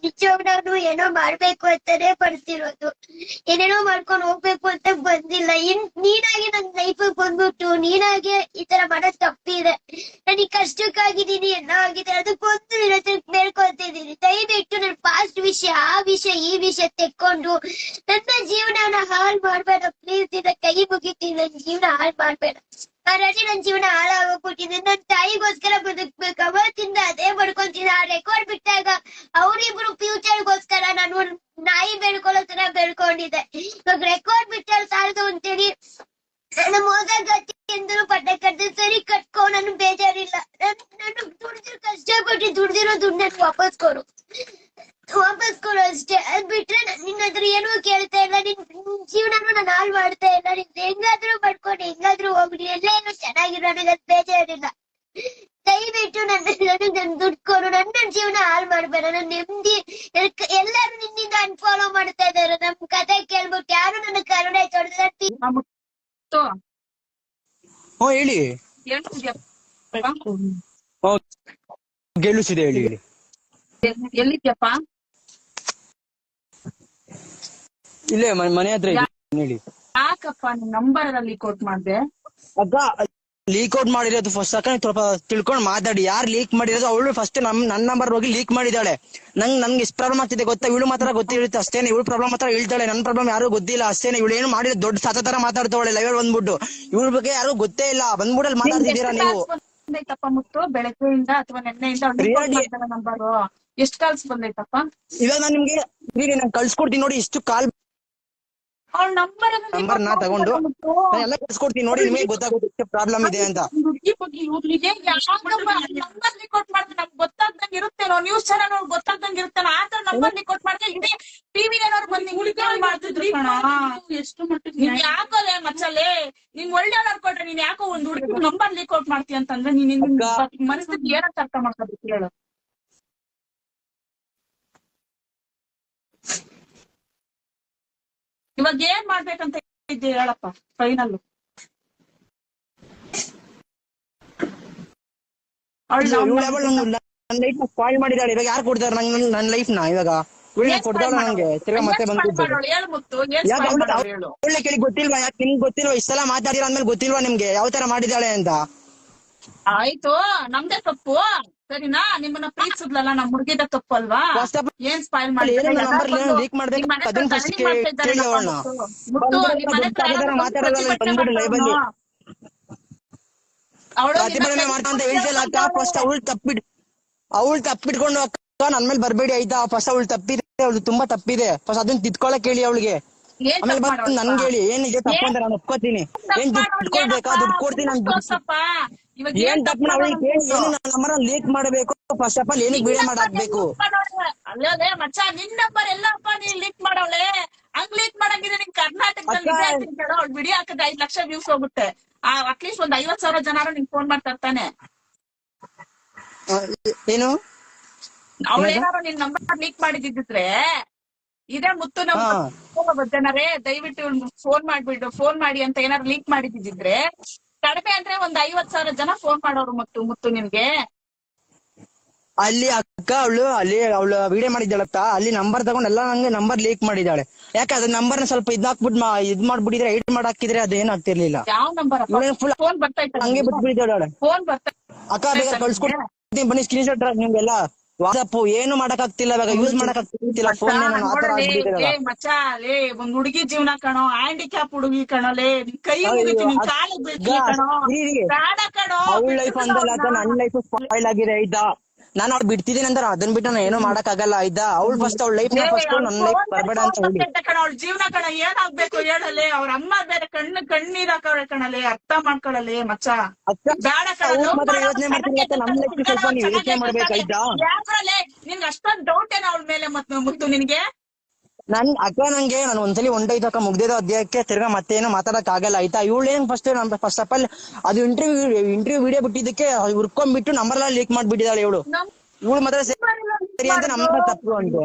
ನಿಜವಾಗ ನಾನು ಏನೋ ಮಾಡ್ಬೇಕು ಅಂತಾನೆ ಬರ್ತಿರೋದು. ಏನೇನೋ ಮಾಡ್ಕೊಂಡು ಹೋಗ್ಬೇಕು ಅಂತ ಬಂದಿಲ್ಲ. ನೀನಾಗೆ ನನ್ ಲೈಫ್ ಬಂದ್ಬಿಟ್ಟು ನೀನಾಗೆ ಈ ತರ ಮಾಡೋ ತಪ್ಪಿದೆ. ನನಗೆ ಕಷ್ಟಕ್ಕಾಗಿದ್ದೀನಿ, ಎಲ್ಲ ಆಗಿದೆ, ಅದಕ್ಕೊಂದು ನಿನ್ನ ಬೇಡ್ಕೊತಿದ್ದೀನಿ. ದಯವಿಟ್ಟು ನನ್ ಪಾಸ್ಟ್ ವಿಷಯ, ಆ ವಿಷಯ, ಈ ವಿಷಯ ತೆಕ್ಕೊಂಡು ನನ್ನ ಜೀವನನ ಹಾಳು ಮಾಡ್ಬೇಡ ಪ್ಲೀಸ್. ನಿನ್ನ ಕೈ ಮುಗಿತೀನಿ, ನನ್ ಜೀವನ ಹಾಳು ಮಾಡ್ಬೇಡ. ಆಲ್ರೆಡಿ ನನ್ ಜೀವನ ಹಾಳಾಗೋಗ್ಬಿಟ್ಟಿದೆ. ನನ್ ತಾಯಿಗೋಸ್ಕರ ಬದುಕ್ಬೇಕು, ಅವತ್ತಿಂದ ಅದೇ ಬಡ್ಕೊಂತೀನಿ. ಆ ರೆಕಾರ್ಡ್ ಬಿಟ್ಟಾಗ ಅವ್ರಿಬ್ರು ಫ್ಯೂಚರ್ಗೋಸ್ಕರ ನಾನು ಒಂದ್ ನಾಯಿ ಬೆಳ್ಕೊಳ್ಳೋ ತರ ಬೆಳ್ಕೊಂಡಿದ್ದೆ. ಇವಾಗ ರೆಕಾರ್ಡ್ ಬಿಟ್ಟಾಗ ಸಾಲದು ಅಂತೇಳಿ ನನ್ನ ಮೋಸ ಗತಿ ಎಂದ್ರು ಪಟ್ಟ ಕಟ್ಟ ಸರಿ ಕಟ್ಕೊ, ನನ್ ಬೇಜಾರಿಲ್ಲ. ನಾನು ದುಡ್ದಿರೋ ಕಷ್ಟಪಟ್ಟು ದುಡ್ದಿರೋ ದುಡ್ಡು ನನ್ ವಾಪಸ್ ಕೊಡು ಅಷ್ಟೇ. ಅದ್ ಬಿಟ್ರೆ ನಿನ್ನ ಹತ್ರ ಏನೂ ಕೇಳ್ತಾ ಇಲ್ಲ. ನಿನ್ ಜೀವನನು ನಾನು ಹಾಳು ಮಾಡ್ತಾ ಇಲ್ಲ. ನಿನ್ ಹೆಂಗಾದ್ರೂ ಪಡ್ಕೊಂಡು ಹೆಂಗಾದ್ರೂ ಹೋಗ್ಲಿ, ಎಲ್ಲ ಏನೋ ಚೆನ್ನಾಗಿರೋ, ನನಗೆ ಅದ್ ಬೇಜಾರಿಲ್ಲ. ದಯವಿಟ್ಟು ನನ್ ದುಡ್ಡು ಕೊಡು. ನನ್ನ ಜೀವನ ಹಾಳು ಮಾಡ್ಬೇಡ. ನನ್ ನೆಮ್ಮದಿ ಎಲ್ಲಾರು ನಿನ್ನಿಂದ ಅನ್ಫಾಲೋ ಮಾಡ್ತಾ ಇದಾರೆ. ನಮ್ ಕತೆ ಕೇಳ್ಬಿಟ್ಟು ಯಾರು ನನ್ನ ಕರುಣೆ ತೋರಿಸಿಲ್ಲ. ಹೇಳಿ. ಗೆಲ್ಲಿಸಿದೆ ಹೇಳಿ ಹೇಳಿ. ಎಲ್ಲಿದ್ಯಪ್ಪ? ಇಲ್ಲೇ ಮನೆ ಹತ್ರ ಹೇಳಿ. ಯಾಕಪ್ಪ ನಿನ್ ನಂಬರ್ ಅಲ್ಲಿ ಕೋಟ್ ಮಾಡ್ದೆ? ಅಕ್ಕ ಲೀಕ್ ಔಟ್ ಮಾಡಿರೋದು ಫಸ್ಟ್ ಅಕ್ಕ ಸ್ವಲ್ಪ ತಿಳ್ಕೊಂಡು ಮಾತಾಡಿ. ಯಾರು ಲೀಕ್ ಮಾಡಿರೋದು ಅವಳು ಫಸ್ಟ್ ನನ್ನ ನಂಬರ್ ಹೋಗಿ ಲೀಕ್ ಮಾಡಿದಾಳೆ. ನನ್ಗೆ ಎಷ್ಟು ಪ್ರಾಬ್ಲಮ್ ಆಗ್ತಿದೆ ಗೊತ್ತಾ? ಇವಳು ಮಾತ್ರ ಗೊತ್ತಿರುತ್ತೆ ಅಷ್ಟೇನೆ. ಇವಳು ಪ್ರಾಬ್ಲಮ್ ಮಾತ್ರ ಹೇಳ್ತಾಳೆ, ನನ್ ಪ್ರಾಬ್ಲಮ್ ಯಾರು ಗೊತ್ತಿಲ್ಲ ಅಷ್ಟೇನೆ. ಇವಳು ಏನು ಮಾಡಿದ್ರೆ ದೊಡ್ಡ ಸತ ತರ ಮಾತಾಡ್ತಾವಳೆ ಲೈವ್ ಬಂದ್ಬಿಟ್ಟು. ಇವಳ ಬಗ್ಗೆ ಯಾರು ಗೊತ್ತೇ ಇಲ್ಲ. ಬಂದ್ಬಿಡಲ್ಲಿ ಮಾತಾಡ್ತಿದ್ದೀರಾ ನೀವು. ಬಂದೈತಪ್ಪ ಮುತ್ತು ಬೆಳಗ್ಗೆಯಿಂದ ಅಥವಾ ನೆನ್ನೆಯಿಂದ ನಂಬರು ಎಷ್ಟು ಕಾಲ್ಸ್ ಬಂದೈತಪ್ಪ? ಇವಾಗ ನಾನು ನಿಮ್ಗೆ ನಾನು ಕಳ್ಸ್ಕೊಡ್ತೀನಿ ನೋಡಿ. ಇಷ್ಟು ಕಾಲ್ ನಂಬರ್ ನಾ ತಗೊಂಡು ಎಲ್ಲ ಕಳ್ಸ್ಕೊಡ್ತೀನಿ ನೋಡಿ. ನಿಮಗೆ ಗೊತ್ತಾಗುತ್ತೆ ಎಷ್ಟು ಪ್ರಾಬ್ಲಮ್ ಇದೆ ಅಂತ. ನಮ್ಗೆ ಗೊತ್ತಾಗ್ದಂಗೆ ಇರುತ್ತೇನೋ, ನ್ಯೂಸ್ ಚಾನಲ್ ಅವ್ರು ಗೊತ್ತಾಗ್ದಂಗೆ ಇರುತ್ತೇನೋ, ಆತರ ನಂಬರ್ ಲಿಕೋಟ್ ಮಾಡಿದ್ರೆ ಇಡೀ ಟಿವಿನವ್ರು ಬಂದು ಮಾಡ್ತಿದ್ರು ಕಣ. ಎಷ್ಟು ಮಟ್ಟಿಗೆ ಯಾಕೋಲೆ ಮಚ್ಚಲ್ಲೇ ನಿನ್ ಒಳ್ಳೆಯವ್ರು ಕೊಟ್ರೆ ನೀನ್ ಯಾಕೋ ಒಂದ್ ಹುಡುಗಿ ನಂಬರ್ ಲಿಕೋಟ್ ಮಾಡ್ತೀಯ ಅಂತಂದ್ರೆ ನೀನ್ ಮನಸ್ಥಿತಿ ಏನಂತ ಅರ್ಥ ಮಾಡ್ಕೋಬೇಕು ಹೇಳು. ಇವಾಗ ಏನ್ ಮಾಡ್ಬೇಕಂತ ಇದ್ದೆ ಹೇಳಪ್ಪ ಫೈನಲ್. ನನ್ನ ಲೈಫ್ ಸ್ಪಾಯ್ಲ್ ಮಾಡಿದಾಳೆ. ಇವಾಗ ಯಾರು ಕೊಡ್ತಾರೆ ನಂಗೆ ನನ್ನ ಲೈಫ್ ನ? ಇವಾಗ ಕೊಡ್ತಾಳ ನಂಗೆ ತಿರ್ಗಾ ಮತ್ತೆ ಬಂದ್ಬಿಟ್ಟು. ಒಳ್ಳೆ ಕೇಳಿ ಗೊತ್ತಿಲ್ವಾ? ಯಾಕೆ ನಿಮ್ಗೆ ಗೊತ್ತಿಲ್ವಾ? ಇಷ್ಟೆಲ್ಲ ಮಾತಾಡಿರೋ ಅಂದ್ಮೇಲೆ ಗೊತ್ತಿಲ್ವಾ ನಿಮ್ಗೆ ಯಾವ ತರ ಮಾಡಿದಾಳೆ ಅಂತ? ಆಯ್ತು, ನಮ್ದೇ ತಪ್ಪು ಸರಿನಾ? ನಿಮ್ಮನ್ನ ಪ್ರೀತಿಸಿದ್ಲಲ್ಲ ನಮ್ ಹುಡುಗಿದ ತಪ್ಪು ಅಲ್ವಾ? ಏನ್ ಸ್ಪಾಯ್ಲ್ ಮಾಡಿ ಲೀಕ್ ಮಾಡ್ಬೇಕು ಅದನ್ನ ಫಸ್ಟ್ ಕೇಳಿ ಅವಳನ್ನ. ಬಂದ್ಬಿಟ್ಟು ಲೈವ್ ಅಲ್ಲಿ ಪ್ರತಿಭಟನೆ ಮಾಡ್ತಾ ಅಂತ ಹೇಳ್ತಿಲ್ಲ ಅಕ್ಕ. ಫಸ್ಟ್ ಅವಳು ತಪ್ಪಿಟ್ಕೊಂಡು ಅಕ್ಕ ನನ್ ಮೇಲೆ ಬರ್ಬೇಡಿ ಆಯ್ತಾ? ಫಸ್ಟ್ ಅವಳು ತಪ್ಪಿದೆ, ಅವಳು ತುಂಬಾ ತಪ್ಪಿದೆ. ಫಸ್ಟ್ ಅದನ್ನ ತಿದ್ಕೊಳಕ್ ಹೇಳಿ ಅವಳಿಗೆ. ಆಮೇಲೆ ಬಂದು ನನ್ಗೆ ಹೇಳಿ ಏನಿದೆ ತಪ್ಪು ಅಂತ ನಾನು ಒಪ್ಕೋತೀನಿ. ಏನ್ ದುಡ್ಡು ಕೊಡ್ಬೇಕಾ? ದುಡ್ಡು ಕೊಡ್ತೀನಿ. ಏನ್ ತಪ್ಪು ಅವಳಿಗೆ ಏನು ನನ್ನ ನಂಬರ್ ಲೀಕ್ ಮಾಡಬೇಕು? ಫಸ್ಟ್ ಆಫ್ ಆಲ್ ಏನಕ್ಕೆ ವಿಡಿಯೋ ಮಾಡಾಕ್ಬೇಕು? ಅಲ್ಲೇ ಮಚ್ಚ ನಿನ್ ನಂಬರ್ ಎಲ್ಲಪ್ಪ ನೀನ್ ಲೀಕ್ ಮಾಡವಳೆ. ಹಂಗ್ ಲೀಕ್ ಮಾಡಂಗಿದ್ರೆ ನಿನ್ ಕರ್ನಾಟಕದಲ್ಲಿ ಅವ್ಳು ವಿಡಿಯೋ ಹಾಕಿದ್ರೆ 5 ಲಕ್ಷ ವ್ಯೂಸ್ ಹೋಗುತ್ತೆ. ಅಟ್ಲೀಸ್ಟ್ ಒಂದ್ 50,000 ಜನ ನಿಂಗ್ ಫೋನ್ ಮಾಡ್ತಾ ಇರ್ತಾನೆ. ಏನು ಅವಳು ಏನಾರು ನಿನ್ ನಂಬರ್ ಲೀಕ್ ಮಾಡಿದಿದ್ರೆ ಇದೇ ಮುತ್ತು ನಮ್ಮ ಜನರೇ ದಯವಿಟ್ಟು ಫೋನ್ ಮಾಡಿ ಅಂತ ಏನಾರು ಲೀಕ್ ಮಾಡಿದಿದ್ರೆ ಕಡಿಮೆ ಅಂದ್ರೆ ಒಂದ್ 50,000 ಜನ ಫೋನ್ ಮಾಡೋರು ಮುತ್ತು ನಿನ್ಗೆ. ಅಲ್ಲಿ ಅಕ್ಕ ಅವಳು ವಿಡಿಯೋ ಮಾಡಿದ್ದಾಳತ್ತ. ಅಲ್ಲಿ ನಂಬರ್ ತಗೊಂಡ್ ಎಲ್ಲ ನಂಗೆ ನಂಬರ್ ಲೀಕ್ ಮಾಡಿದ್ದಾಳೆ. ಯಾಕೆ ಅದ್ ನಂಬರ್ನ ಸ್ವಲ್ಪ ಇದ್ ಮಾಡ್ಬಿಟ್ಟಿದ್ರೆ ಎಡಿಟ್ ಮಾಡಾಕಿದ್ರೆ ಅದೇನ್ ಆಗ್ತಿರ್ಲಿಲ್ಲ. ಯಾವ ನಂಬರ್? ಫೋನ್ ಬರ್ತಾ ಇತ್ತು ಹಂಗೆ ಬಿಟ್ಬಿಟ್ಟಿದ್ದಾಳೆ. ಫೋನ್ ಬರ್ತಾ ಅಕ್ಕ ಬೇಗ ಕಳ್ಸ್ಕೊಡ್ತೀನಿ ಬನ್ನಿ ಸ್ಕ್ರೀನ್ ಶಾಟ್ ನಿಮ್ಗೆಲ್ಲ. ವಾಟ್ಸಪ್ ಏನು ಮಾಡಕ್ ಆಗ್ತಿಲ್ಲ, ಇವಾಗ ಯೂಸ್ ಮಾಡಕ್ ಆಗ್ತಿಲ್ಲ ಫೋನ್. ಮಚಾಲೇ ಒಂದ್ ಹುಡುಗಿ ಜೀವನ ಕಣೋ, ಹ್ಯಾಂಡಿಕ್ಯಾಪ್ ಹುಡುಗಿ ಕಣೋಲೆ, ಕೈ ಮುಗಿತೀನಿ ಕಾಲಿಗೆ ಬೀಳ್ತೀನಿ ಕಣೋ, ಬೇಡ ಕಣೋ. ಅವಳ ಲೈಫ್ ಅಂದಲ್ಲ ನನ್ ಲೈಫ್ ಸ್ಪಾಯ್ಲ್ ಆಗಿದೆ ಆಯ್ತಾ? ನಾನು ಅವ್ಳು ಬಿಡ್ತಿದ್ದೀನಿ ಅಂದ್ರೆ ಅದನ್ ಬಿಟ್ಟು ನಾನು ಏನೋ ಮಾಡಕ್ ಆಗಲ್ಲ ಆಯ್ತಾ? ಅವಳು ಫಸ್ಟ್ ಅವಳ ಲೈಫ್ ಫಸ್ಟ್ ನನ್ ಲೈಫ್ ಬರ್ಬೇಡ ಅಂತ ಹೇಳಿ. ಅವಳ ಜೀವನ ಕಣ ಏನಾಗ್ಬೇಕು ಹೇಳಲೆ. ಅವ್ರ ಅಮ್ಮ ಬೇರೆ ಕಣ್ಣೀರ್ ಹಾಕವ್ರೆ ಕಣಲೆ, ಅರ್ಥ ಮಾಡ್ಕೊಳಲೆ ಮಚ್ಚ. ಬೇಡ ಯೋಚನೆ ಮಾಡ್ತೀನಿ ನಮ್ ಲೈಫ್ ಸ್ವಲ್ಪ ನೀವು ಯೋಚನೆ ಮಾಡ್ಬೇಕಾಯ್ತಾ? ನಿನ್ಗೆ ಅಷ್ಟೊಂದು ಡೌಟ್ ಏನ ಅವಳ ಮೇಲೆ ಮುತ್ತು ನಿನ್ಗೆ? ನಂಗೆ ನಾನು ಒಂದ್ಸಲಿ ಹೊಂಟೋಯ್ತಕ್ಕ ಮುಗ್ದಿರೋ ಅಧ್ಯಾಯಕ್ಕೆ ತಿರ್ಗಾ ಮತ್ತೇನು ಮಾತಾಡಕ್ ಆಗಲ್ಲ ಆಯ್ತಾ? ಇವಳೇನ್ ಫಸ್ಟ್ ಆಫ್ ಆಲ್ ಅದು ಇಂಟರ್ವ್ಯೂ ವಿಡಿಯೋ ಬಿಟ್ಟಿದ್ದಕ್ಕೆ ಹುರ್ಕೊಂಡ್ಬಿಟ್ಟು ನಂಬರ್ ಲೀಕ್ ಮಾಡ್ಬಿಟ್ಟಿದ್ದಾಳೆ ಇವಳು ಮಾತ್ರ ಸರಿ ಅಂತ ನಮ್ಮ ತಪ್ಪು ಅಂತ.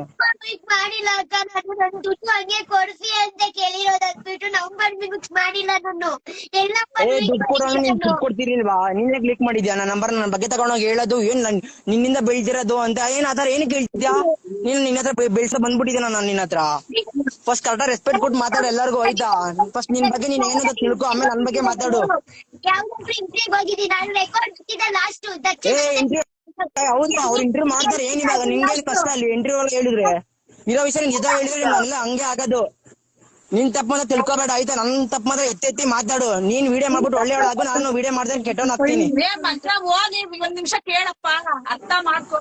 ಮಿಕ್ಸ್ ಮಾಡಿಲ್ಲ ಅಕ್ಕ. ನಾನು ನನ್ ದುಡ್ಡು ಹಂಗೆ ಕೊಡ್ಸಿ ಅಂತ ಕೇಳಿರೋದ್ ಅಂದ್ಬಿಟ್ಟು ನಂಬರ್ ಮಿಕ್ಸ್ ಮಾಡಿಲ್ಲ ನಾನು. ಎಲ್ಲ ದುಡ್ಡು ಕೊಡೋಣ ನೀನ್ ದುಡ್ಡು ಕೊಡ್ತಿರ್ಲಿಲ್ವಾ? ನೀನೇ ಕ್ಲಿಕ್ ಮಾಡಿದ್ಯಾ ನನ್ನ ನಂಬರ್ ನನ್ನ ಬಗ್ಗೆ ತಗೊಂಡೋಗಿ ಹೇಳೋದು ಏನ್ ನಿನ್ನಿಂದ ಬೆಳ್ದಿರೋದು ಅಂತ ಏನ್ ಆತರ ಏನಕ್ಕೆ ಹೇಳ್ತಿದ್ಯಾ? ನೀನ್ ನಿನ್ನ ಹತ್ರ ಬೆಳ್ಸ ಬಂದ್ಬಿಟ್ಟಿದ್ದೀನ ನಾನು ನಿನ್ನ ಹತ್ರ. ಫಸ್ಟ್ ಕರೆಕ್ಟ್ ರೆಸ್ಪೆಕ್ಟ್ ಕೊಟ್ಟು ಮಾತಾಡು ಎಲ್ಲರಿಗೂ ಆಯ್ತಾ? ಫಸ್ಟ್ ನಿನ್ ಬಗ್ಗೆ ನೀನ್ ಏನಂತ ತಿಳ್ಕೊ, ಆಮೇಲೆ ನನ್ ಬಗ್ಗೆ ಮಾತಾಡು. ಯಾವ್ದಾದ್ರು ಇಂಟ್ರಿಗೆ ಹೋಗಿದ್ದೀನಿ ನಾನು. ರೆಕಾರ್ಡ್ ಇದೆ ಲಾಸ್ಟ್ ಎಂಟ್ರಿ ಹೌದು, ಅವ್ರು ಇಂಟರ್ವ್ಯೂ ಮಾಡ್ತಾರೆ. ಏನಿವಾಗ ನಿಮ್ಗೇನ್ ಕಷ್ಟ ಅಲ್ಲಿ ಇಂಟರ್ವ್ಯೂ ಒಳಗೆ ಹೇಳಿದ್ರೆ? ಇರೋ ವಿಷಯ ನಿಜ ಹೇಳಿದ್ರೆ ನಾನೆಲ್ಲ ಹಂಗೆ ಆಗೋದು. ನಿನ್ ತಪ್ಪ ಮಾತ್ರ ತಿಳ್ಕೊಬೇಡ ಆಯ್ತಾ? ನನ್ ತಪ್ಪ ಮಾತ್ರ ಎತ್ತಿ ಮಾತಾಡು. ನೀನ್ ವಿಡಿಯೋ ಮಾಡ್ಬಿಟ್ಟು ಒಳ್ಳೆಯವಳಾಗು, ನಾನು ವಿಡಿಯೋ ಮಾಡ್ದೆ ಕೆಟ್ಟವನ್ ಹಾಕ್ತೀನಿ. ಮಂತ್ರ ಹೋಗಿ ಒಂದ್ ನಿಮಿಷ ಕೇಳಪ್ಪ, ಅರ್ಥ ಮಾಡ್ಕೋ.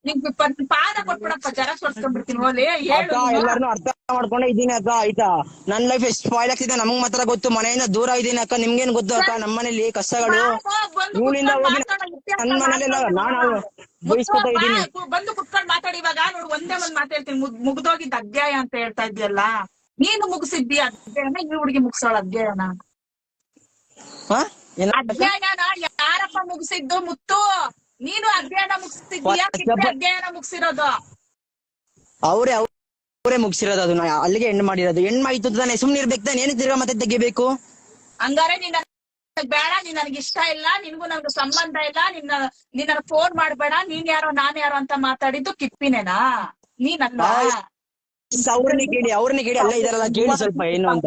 ನಿಂಗ್ ಪಾದ ಕೊಟ್ಬಿಡಪ್ಪ, ಜರ ಕೊಡ್ಸ್ಕೊಂಡ್ಬಿಡ್ತೀನಿ. ಹೋಲಿ ಅಕ್ಕ ಎಲ್ಲಾರನು ಅರ್ಥ ಮಾಡ್ಕೊಂಡೇ ಇದ್ದೀನಿ ಅಕ್ಕ ಆಯ್ತಾ? ನನ್ ಲೈಫ್ ಎಷ್ಟು ಸ್ಪಾಯ್ಲ್ ಆಗ್ತಿದೆ ನಮಗ್ ಮಾತ್ರ ಗೊತ್ತು. ಮನೆಯಿಂದ ದೂರ ಇದ್ದೀನಿ ಅಕ್ಕ, ನಿಮ್ಗೇನ್ ಗೊತ್ತು ಅಕ್ಕ ನಮ್ಮ ಮನೇಲಿ ಕಷ್ಟಗಳು. ಇವಳಿಂದ ಹೋಗಿ ನನ್ ಮನೇಲೆಲ್ಲ ನಾನು ಬಯಸ್ಕೊತಾ ಇದ್ದೀನಿ. ಬಂದು ಕುತ್ಕೊಂಡ್ ಮಾತಾಡಿ. ಇವಾಗ ನೋಡು ಒಂದೇ ಒಂದ್ ಮಾತಾಡ್ತೀನಿ. ಮುಗ್ದೋಗಿದ್ದ ಅಧ್ಯಾಯ ಅಂತ ಹೇಳ್ತಾ ಇದ್ಯಲ್ಲ, ನೀನು ಮುಗಿಸಿದ್ದಿ ಅಧ್ಯಾಯನ, ಈ ಹುಡುಗಿ ಮುಗಿಸೋಳ ಅಧ್ಯಾಯನ? ಅಧ್ಯಾಯನ ಯಾರಪ್ಪ ಮುಗಿಸಿದ್ದು? ಮುತ್ತು, ನೀನು ಅಧ್ಯಾಯನ ಮುಗಿಸಿದ್ಯಾ? ಅಧ್ಯಾಯನ ಮುಗಿಸಿರೋದು ಅವರೇ ಮುಗಿಸಿರೋದು. ಅದನ್ನ ಅಲ್ಲಿಗೆ ಹೆಣ್ಣು ಮಾಡಿರೋದು. ಹೆಣ್ಣು ಆಯ್ತು ತಾನೆ, ಸುಮ್ನೆ ಇರ್ಬೇಕು ತಾನೆ, ಏನಕ್ಕೆ ತಿರ್ಗಾ ಮತ್ತೆ ತೆಗಿಬೇಕು? ಹಂಗಾರೆ ನೀನ್ ಬೇಡ, ನೀನ್ ನನಗೆ ಇಷ್ಟ ಇಲ್ಲ, ನಿನ್ಗೂ ನನ್ಗೂ ಸಂಬಂಧ ಇಲ್ಲ, ನಿನ್ನ ಫೋನ್ ಮಾಡ್ಬೇಡ, ನೀನ್ ಯಾರೋ ನಾನ್ ಯಾರೋ ಅಂತ ಮಾತಾಡಿದ್ದು ಕಿಪ್ಪಿನೇನಾ? ನೀನಲ್ಲ. ಅವ್ರನ್ನೇ ಕೇಳಿ ಎಲ್ಲ ಇದಾರಲ್ಲ ಕೇಳಿ ಸ್ವಲ್ಪ ಏನು ಅಂತ.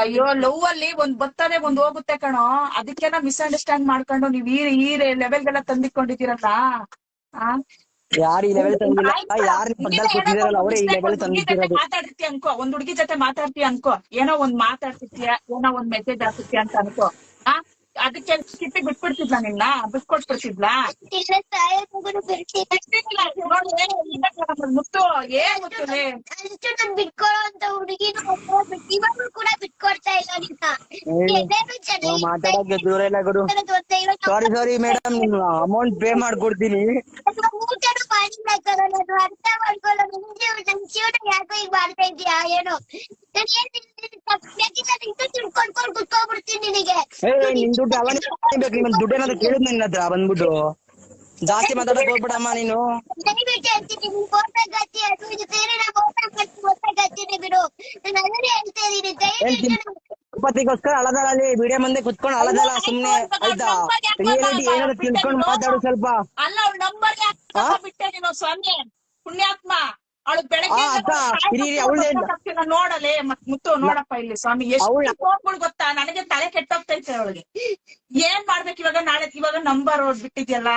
ಅಯ್ಯೋ, ಲವ್ ಅಲ್ಲಿ ಒಂದ್ ಬರ್ತದೆ ಒಂದ್ ಹೋಗುತ್ತೆ ಕಣೋ. ಅದಕ್ಕೆಲ್ಲ ಮಿಸ್ಅಂಡರ್ಸ್ಟ್ಯಾಂಡ್ ಮಾಡ್ಕೊಂಡು ನೀವ್ ಈ ಲೆವೆಲ್ಗೆಲ್ಲ ತಂದಿಕೊಂಡಿದ್ದೀರಲ್ಲ. ಯಾರು ಈ ಲೆವೆಲ್ ತಂದಿಲ್ಲ, ಯಾರು ಪಕ್ಕದಲ್ಲಿ ಕೂತಿದಾರಲ್ಲ ಅವರೇ ಈ ಲೆವೆಲ್ ತಂದಿರೋದು. ಮಾತಾಡ್ತಿ ಅನ್ಕೋ, ಒಂದ್ ಹುಡುಗಿ ಜೊತೆ ಮಾತಾಡ್ತೀಯ ಅನ್ಕೋ, ಏನೋ ಒಂದ್ ಮಾತಾಡ್ತಿರ್ತೀಯ, ಏನೋ ಒಂದ್ ಮೆಸೇಜ್ ಹಾಕ್ತಿರ್ತೀಯ ಅಂತ ಅನ್ಕೋ. ಅದಕ್ಕೆ ಕಿಪ್ಪಿ ಬಿಟ್ಬಿಡ್ತಿದ್ಲಾ? ನಿನ್ನ ಬಿಟ್ಕೊಟ್ಬಿಡ್ತಿದ್ಲಾ? ಮುತ್ತು ಏನ್ ಗೊತ್ತಿಲ್ಲ, ನನ್ ಬಿಟ್ಕೊಳೋ ಅಂತ ಹುಡುಗಿನ ಇವಾಗ್ಲೂ ಕೂಡ ಬಿಟ್ಕೊಡ್ತಾ ಇಲ್ಲ ನಿನ್ನ. ಮಾತಾಡಕ್ಕೆ ದೂರ ಇಲ್ಲ ಗುರು. ಸಾರಿ ಮೇಡಮ್, ನಿಮ್ ಅಮೌಂಟ್ ಪೇ ಮಾಡ್ಕೊಡ್ತೀನಿ. ಊಟನೂ ಮಾಡಿಲ್ಲ ಕಣ ನಾನು. ಅರ್ಥ ಮಾಡ್ಕೊಳ್ಳೋ ನನ್ ಜೀವನ ಯಾಕೋ ಈಗ ಮಾಡ್ತಾ ಇದ್ಯಾ ಏನೋ? ತಿಳ್ಕೊಂಡ್ಕೊಂಡು ಕುತ್ಕೊಂಡ್ಬಿಡ್ತೀನಿ ನಿನಗೆ. ನಿನ್ ದುಡ್ಡು ಅವನೇ ಬೇಕು. ನಿಮ್ ದುಡ್ಡು ಏನಾದ್ರು ಕೇಳಿದ್ ನಿನ್ನ ಹತ್ರ ಬಂದ್ಬಿಟ್ಟು ಜಾಸ್ತಿ ಮಾತಾಡಕ್ ಹೋಗ್ಬಿಡಮ್ಮ ನೀನು. ದಯವಿಟ್ಟು ಹೇಳ್ತೀನಿ, ನೀನ್ ಓಟಾಗತ್ತಿ ಅದು ಇದು ಬೇರೆ. ನಾ ಓಟಾಗತ್ತೀನಿ ಬಿಡು. ನಾನು ಅದನ್ನೇ ಹೇಳ್ತಾ ಇದೀನಿ. ದಯವಿಟ್ಟು ತಿರುಪತಿಗೋಸ್ಕರ ಅಳದಲ್ಲಿ ವಿಡಿಯೋ ಮುಂದೆ ಕುತ್ಕೊಂಡು ಅಳದಲ್ಲ ಸುಮ್ನೆ ಆಯ್ತಾ? ರಿಯಾಲಿಟಿ ಏನಾದ್ರು ತಿಳ್ಕೊಂಡು ಮಾತಾಡು ಸ್ವಲ್ಪ. ಅಲ್ಲ, ಅವ್ಳ ನಂಬರ್ ಬಿಟ್ಟೆ ನೀನು ಸ್ವಾಮಿ ಪುಣ್ಯಾತ್ಮ. ಅವಳು ಬೆಳಗ್ಗೆ ನೋಡಲೆ ಮುತ್ತು ನೋಡಪ್ಪ ಇಲ್ಲಿ ಸ್ವಾಮಿ, ಎಷ್ಟು ಫೋನ್ಗಳು ಗೊತ್ತಾ ನನಗೆ? ತಲೆ ಕೆಟ್ಟೋಗ್ತೈತೆ ಅವಳಿಗೆ. ಏನ್ ಮಾಡ್ಬೇಕು ಇವಾಗ? ನಾಳೆ ಇವಾಗ ನಂಬರ್ ಬಿಟ್ಟಿದ್ಯಲ್ಲ,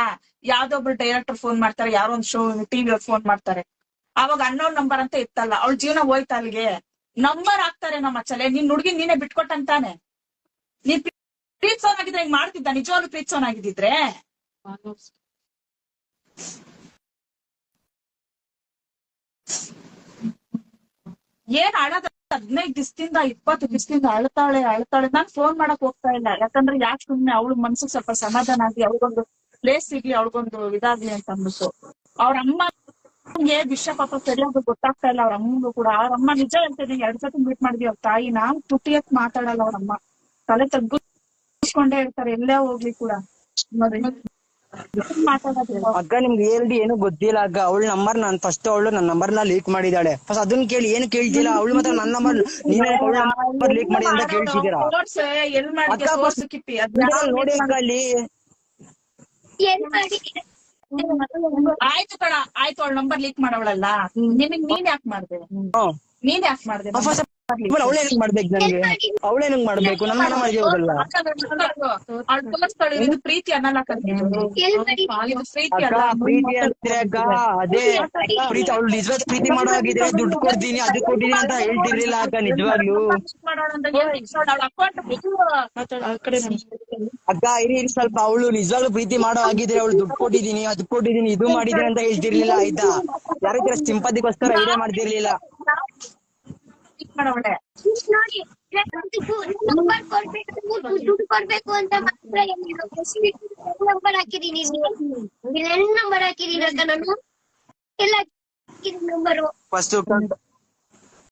ಯಾವ್ದೊಬ್ರು ಡೈರೆಕ್ಟರ್ ಫೋನ್ ಮಾಡ್ತಾರೆ, ಯಾರೋ ಒಂದ್ ಶೋ ಟಿವಿ ಫೋನ್ ಮಾಡ್ತಾರೆ. ಅವಾಗ ಅನ್ನೋನ್ ನಂಬರ್ ಅಂತ ಇತ್ತಲ್ಲ, ಅವಳ ಜೀವನ ಹೋಯ್ತ ಅಲ್ಲಿಗೆ. ನಂಬರ್ ಹಾಕ್ತಾರೆ ನಮ್ಮ ಚಲೆ. ನಿನ್ ಹುಡ್ಗಿ ನೀನೇ ಬಿಟ್ಕೊಟ್ಟಂತಾನೆ. ನೀನ್ ಪ್ರೀತ್ಸೋನಾಗಿದ್ರೆ ಹಿಂಗ್ ಮಾಡ್ತಿದ್ದ? ನಿಜವಾಗ್ಲೂ ಪ್ರೀತ್ಸೋನಾಗಿದ್ದಿದ್ರೆ ಏನ್ ಅಳದ? 15 ದಿವಸದಿಂದ 20 ದಿವಸದಿಂದ ಅಳ್ತಾಳೆ. ನಾನ್ ಫೋನ್ ಮಾಡಕ್ ಹೋಗ್ತಾ ಇಲ್ಲ. ಯಾಕಂದ್ರೆ ಯಾಕೆ ಸುಮ್ನೆ ಅವಳು ಮನ್ಸಿಗೆ ಸ್ವಲ್ಪ ಸಮಾಧಾನ ಆಗಿ ಅವಳಿಗೊಂದು ಪ್ಲೇಸ್ ಸಿಗ್ಲಿ, ಅವಳಿಗೊಂದು ಇದಾಗ್ಲಿ ಅಂತ ಅಂದ್ಬಿಟ್ಟು. ಅವ್ರ ಅಮ್ಮಗೆ ವಿಷಯ ಪಾಪ ಸರಿಯಾಗಿ ಗೊತ್ತಾಗ್ತಾ ಇಲ್ಲ. ಅವ್ರ ಅಮ್ಮಗೂ ಕೂಡ. ಅವ್ರ ಅಮ್ಮ ನಿಜ ಹೇಳ್ತಿದ್ದೀನಿ, 2 ಸತಿ ಮೀಟ್ ಮಾಡಿದ್ವಿ ಅವ್ರ ತಾಯಿನ. ತುಟಿಯಕ್ ಮಾತಾಡಲ್ಲ ಅವ್ರಮ್ಮ, ತಲೆ ತಗ್ಗಿಸ್ಕೊಂಡೇ ಇರ್ತಾರೆ ಎಲ್ಲೇ ಹೋಗ್ಲಿ ಕೂಡ. ಅಕ್ಕ ನಿಮ್ಗೆ ಏನು ಗೊತ್ತಿಲ್ಲ ಅಕ್ಕ. ಅವಳ ನಂಬರ್ ನಾನ್ ಫಸ್ಟ್ ಅವಳು ನನ್ನ ನಂಬರ್ ನ ಲೀಕ್ ಮಾಡಿದಾಳೆ. ಫಸ್ಟ್ ಅದನ್ನ ಕೇಳಿ, ಏನು ಕೇಳ್ತಿಲ್ಲ. ಅವಳು ಮಾತ್ರ ನನ್ನ ನಂಬರ್ ನೀನೇ ನಂಬರ್ ಲೀಕ್ ಮಾಡಿ ಅಂತ ಕೇಳ್ತಿದ್ದೀರಾ? ನೋಡಿ ಅಕ್ಕ ಅಲ್ಲಿ. ಆಯ್ತು ಕಣ, ಆಯ್ತು. ಅವಳ ನಂಬರ್ ಲೀಕ್ ಮಾಡವಳಲ್ಲ, ನೀನ್ ಯಾಕೆ ಮಾಡ್ದೆ? ಅವಳೇನಂಗ್ ಮಾಡ್ಬೇಕು? ನನ್ಗೆ ಅವಳೇನಂಗ್ ಮಾಡ್ಬೇಕು? ನನ್ನ ಮನೆ ಮಾಡಿ ಹೋಗಲ್ಲ. ಪ್ರೀತಿ ಅನ್ನಲ್ಲ ಪ್ರೀತಿ ಅಂತೀರ ಅಕ್ಕ. ಅದೇ ಪ್ರೀತಿ. ಅವಳು ನಿಜವಾದ ಪ್ರೀತಿ ಮಾಡೋವಾಗಿದ್ರೆ ದುಡ್ಡು ಕೊಡ್ತೀನಿ, ಅದು ಕೊಡ್ತೀನಿ ಅಂತ ಹೇಳ್ತಿರ್ಲಿಲ್ಲ ಅಕ್ಕ. ನಿಜವಾಗ್ಲು ಅಕ್ಕ ಇರಿ ಸ್ವಲ್ಪ. ಅವಳು ನಿಜವಾಗ್ಲು ಪ್ರೀತಿ ಮಾಡೋ ಆಗಿದ್ರೆ ಅವಳು ದುಡ್ಡು ಕೊಟ್ಟಿದೀನಿ, ಅದು ಕೊಟ್ಟಿದೀನಿ, ಇದು ಮಾಡಿದೀನಿ ಅಂತ ಹೇಳ್ತಿರ್ಲಿಲ್ಲ ಆಯ್ತಾ? ಯಾರ ಸಿಂಪತಿಗೋಸ್ಕರ ವಿಡಿಯೋ ಮಾಡ್ತಿರ್ಲಿಲ್ಲ. ನೋಡಿ ನಂಬರ್ ಕೊಡ್ಬೇಕು ಅಂತ ಮಾತ್ರ ನಂಬರ್ ಹಾಕಿದೀನಿ. ನಂಬರ್ ಹಾಕಿದೀನಿ ಅಕ್ಕ ನಾನು. ಎಲ್ಲ ನಂಬರು ಫಸ್ಟ್